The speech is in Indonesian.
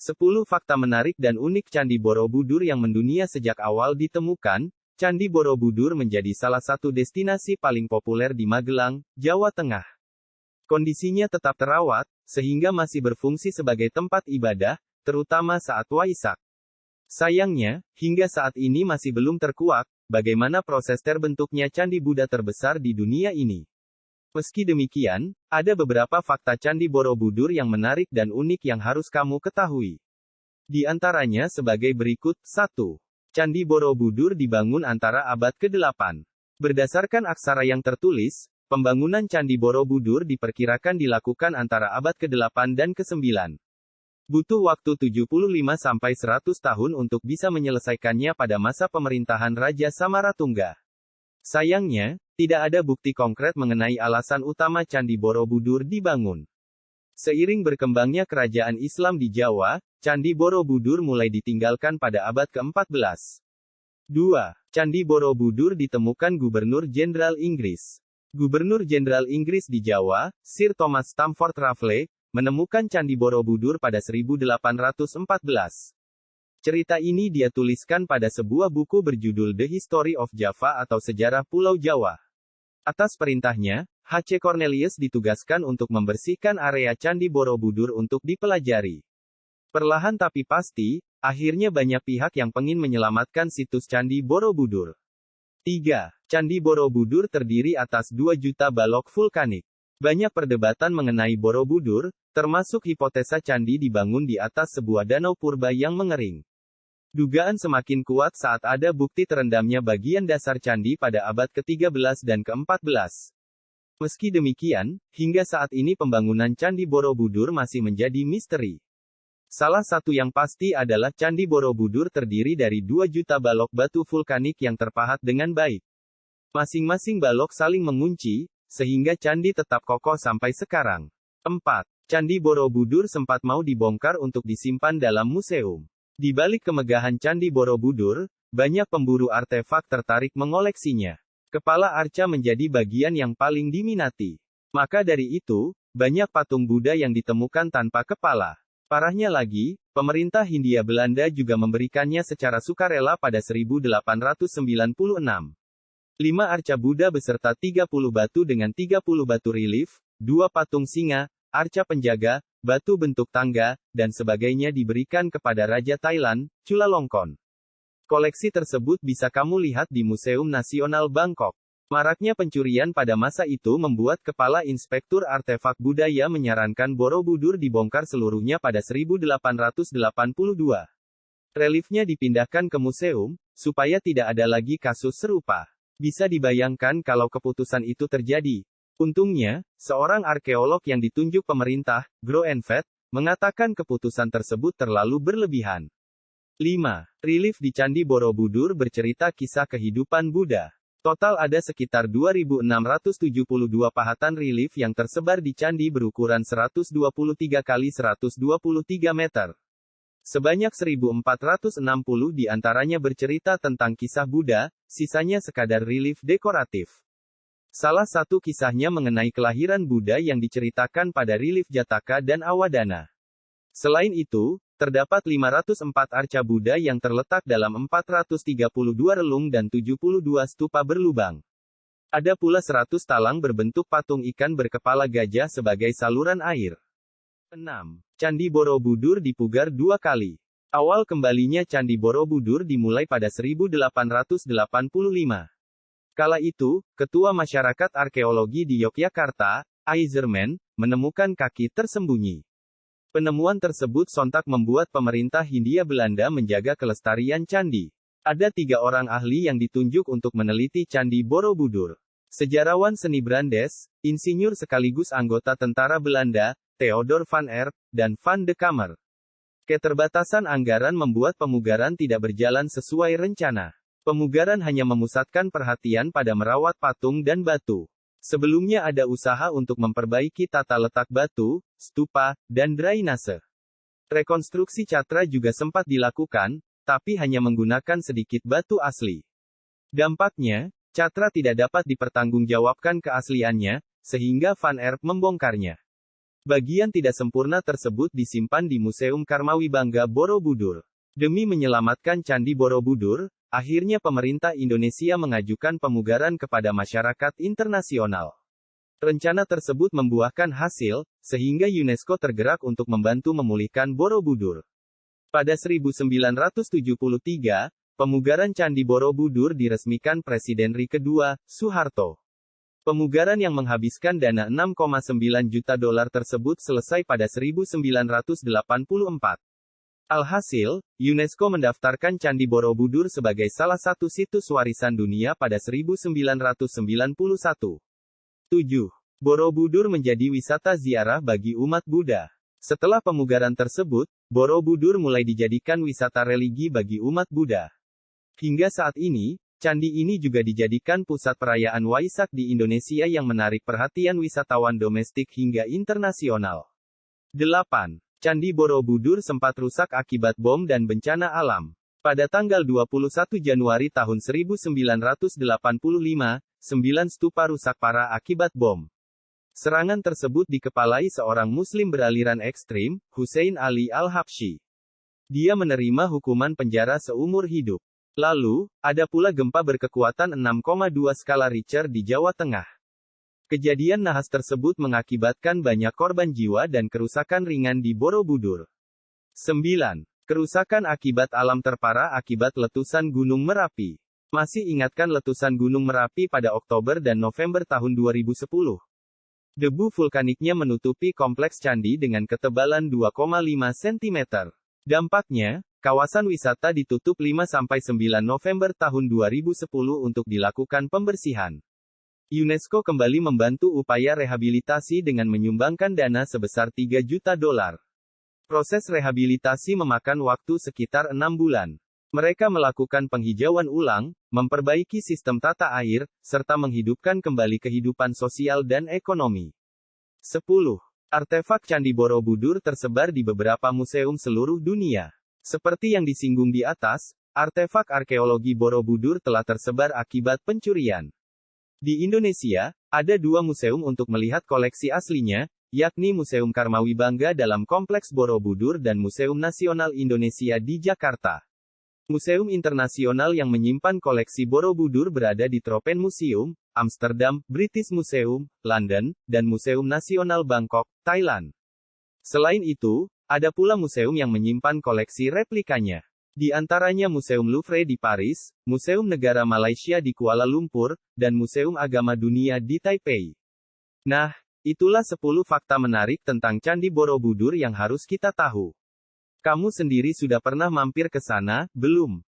10 fakta menarik dan unik Candi Borobudur yang mendunia sejak awal ditemukan. Candi Borobudur menjadi salah satu destinasi paling populer di Magelang, Jawa Tengah. Kondisinya tetap terawat, sehingga masih berfungsi sebagai tempat ibadah, terutama saat Waisak. Sayangnya, hingga saat ini masih belum terkuak, bagaimana proses terbentuknya Candi Buddha terbesar di dunia ini. Meski demikian, ada beberapa fakta Candi Borobudur yang menarik dan unik yang harus kamu ketahui. Di antaranya sebagai berikut. 1. Candi Borobudur dibangun antara abad ke-8. Berdasarkan aksara yang tertulis, pembangunan Candi Borobudur diperkirakan dilakukan antara abad ke-8 dan ke-9. Butuh waktu 75-100 tahun untuk bisa menyelesaikannya pada masa pemerintahan Raja Samaratungga. Sayangnya, tidak ada bukti konkret mengenai alasan utama Candi Borobudur dibangun. Seiring berkembangnya kerajaan Islam di Jawa, Candi Borobudur mulai ditinggalkan pada abad ke-14. 2. Candi Borobudur ditemukan Gubernur Jenderal Inggris. Gubernur Jenderal Inggris di Jawa, Sir Thomas Stamford Raffles, menemukan Candi Borobudur pada 1814. Cerita ini dia tuliskan pada sebuah buku berjudul The History of Java atau Sejarah Pulau Jawa. Atas perintahnya, H.C. Cornelius ditugaskan untuk membersihkan area Candi Borobudur untuk dipelajari. Perlahan tapi pasti, akhirnya banyak pihak yang ingin menyelamatkan situs Candi Borobudur. 3. Candi Borobudur terdiri atas 2 juta balok vulkanik. Banyak perdebatan mengenai Borobudur, termasuk hipotesa candi dibangun di atas sebuah danau purba yang mengering. Dugaan semakin kuat saat ada bukti terendamnya bagian dasar candi pada abad ke-13 dan ke-14. Meski demikian, hingga saat ini pembangunan Candi Borobudur masih menjadi misteri. Salah satu yang pasti adalah Candi Borobudur terdiri dari 2 juta balok batu vulkanik yang terpahat dengan baik. Masing-masing balok saling mengunci, sehingga candi tetap kokoh sampai sekarang. 4. Candi Borobudur sempat mau dibongkar untuk disimpan dalam museum. Di balik kemegahan Candi Borobudur, banyak pemburu artefak tertarik mengoleksinya. Kepala arca menjadi bagian yang paling diminati. Maka dari itu, banyak patung Buddha yang ditemukan tanpa kepala. Parahnya lagi, pemerintah Hindia Belanda juga memberikannya secara sukarela pada 1896. 5 arca Buddha beserta 30 batu dengan 30 batu relief, 2 patung singa, arca penjaga, batu bentuk tangga, dan sebagainya diberikan kepada Raja Thailand, Chulalongkorn. Koleksi tersebut bisa kamu lihat di Museum Nasional Bangkok. Maraknya pencurian pada masa itu membuat Kepala Inspektur Artefak Budaya menyarankan Borobudur dibongkar seluruhnya pada 1882. Reliefnya dipindahkan ke museum, supaya tidak ada lagi kasus serupa. Bisa dibayangkan kalau keputusan itu terjadi. Untungnya, seorang arkeolog yang ditunjuk pemerintah, Groenvet, mengatakan keputusan tersebut terlalu berlebihan. 5. Relief di Candi Borobudur bercerita kisah kehidupan Buddha. Total ada sekitar 2.672 pahatan relief yang tersebar di candi berukuran 123 x 123 meter. Sebanyak 1.460 di antaranya bercerita tentang kisah Buddha, sisanya sekadar relief dekoratif. Salah satu kisahnya mengenai kelahiran Buddha yang diceritakan pada relief Jataka dan Awadana. Selain itu, terdapat 504 arca Buddha yang terletak dalam 432 relung dan 72 stupa berlubang. Ada pula 100 talang berbentuk patung ikan berkepala gajah sebagai saluran air. 6. Candi Borobudur dipugar 2 kali. Awal kembalinya Candi Borobudur dimulai pada 1885. Kala itu, Ketua Masyarakat Arkeologi di Yogyakarta, Aizerman, menemukan kaki tersembunyi. Penemuan tersebut sontak membuat pemerintah Hindia Belanda menjaga kelestarian candi. Ada 3 orang ahli yang ditunjuk untuk meneliti Candi Borobudur. Sejarawan seni Brandes, insinyur sekaligus anggota tentara Belanda, Theodor van Erp, dan Van de Kamer. Keterbatasan anggaran membuat pemugaran tidak berjalan sesuai rencana. Pemugaran hanya memusatkan perhatian pada merawat patung dan batu. Sebelumnya ada usaha untuk memperbaiki tata letak batu, stupa, dan drainase. Rekonstruksi catra juga sempat dilakukan, tapi hanya menggunakan sedikit batu asli. Dampaknya, catra tidak dapat dipertanggungjawabkan keasliannya, sehingga Van Erp membongkarnya. Bagian tidak sempurna tersebut disimpan di Museum Karmawibangga Borobudur. Demi menyelamatkan Candi Borobudur, akhirnya pemerintah Indonesia mengajukan pemugaran kepada masyarakat internasional. Rencana tersebut membuahkan hasil, sehingga UNESCO tergerak untuk membantu memulihkan Borobudur. Pada 1973, pemugaran Candi Borobudur diresmikan Presiden RI kedua, Soeharto. Pemugaran yang menghabiskan dana $6,9 juta tersebut selesai pada 1984. Alhasil, UNESCO mendaftarkan Candi Borobudur sebagai salah satu situs warisan dunia pada 1991. 7. Borobudur menjadi wisata ziarah bagi umat Buddha. Setelah pemugaran tersebut, Borobudur mulai dijadikan wisata religi bagi umat Buddha. Hingga saat ini, candi ini juga dijadikan pusat perayaan Waisak di Indonesia yang menarik perhatian wisatawan domestik hingga internasional. 8. Candi Borobudur sempat rusak akibat bom dan bencana alam. Pada tanggal 21 Januari tahun 1985, 9 stupa rusak parah akibat bom. Serangan tersebut dikepalai seorang Muslim beraliran ekstrim, Hussein Ali Al-Habsyi. Dia menerima hukuman penjara seumur hidup. Lalu, ada pula gempa berkekuatan 6,2 skala Richter di Jawa Tengah. Kejadian nahas tersebut mengakibatkan banyak korban jiwa dan kerusakan ringan di Borobudur. 9. Kerusakan akibat alam terparah akibat letusan Gunung Merapi. Masih ingatkan letusan Gunung Merapi pada Oktober dan November tahun 2010? Debu vulkaniknya menutupi kompleks candi dengan ketebalan 2,5 cm. Dampaknya, kawasan wisata ditutup 5-9 November tahun 2010 untuk dilakukan pembersihan. UNESCO kembali membantu upaya rehabilitasi dengan menyumbangkan dana sebesar $3 juta. Proses rehabilitasi memakan waktu sekitar 6 bulan. Mereka melakukan penghijauan ulang, memperbaiki sistem tata air, serta menghidupkan kembali kehidupan sosial dan ekonomi. 10. Artefak Candi Borobudur tersebar di beberapa museum seluruh dunia. Seperti yang disinggung di atas, artefak arkeologi Borobudur telah tersebar akibat pencurian. Di Indonesia, ada 2 museum untuk melihat koleksi aslinya, yakni Museum Karmawibangga dalam Kompleks Borobudur dan Museum Nasional Indonesia di Jakarta. Museum internasional yang menyimpan koleksi Borobudur berada di Tropenmuseum, Amsterdam, British Museum, London, dan Museum Nasional Bangkok, Thailand. Selain itu, ada pula museum yang menyimpan koleksi replikanya. Di antaranya Museum Louvre di Paris, Museum Negara Malaysia di Kuala Lumpur, dan Museum Agama Dunia di Taipei. Nah, itulah 10 fakta menarik tentang Candi Borobudur yang harus kita tahu. Kamu sendiri sudah pernah mampir ke sana, belum?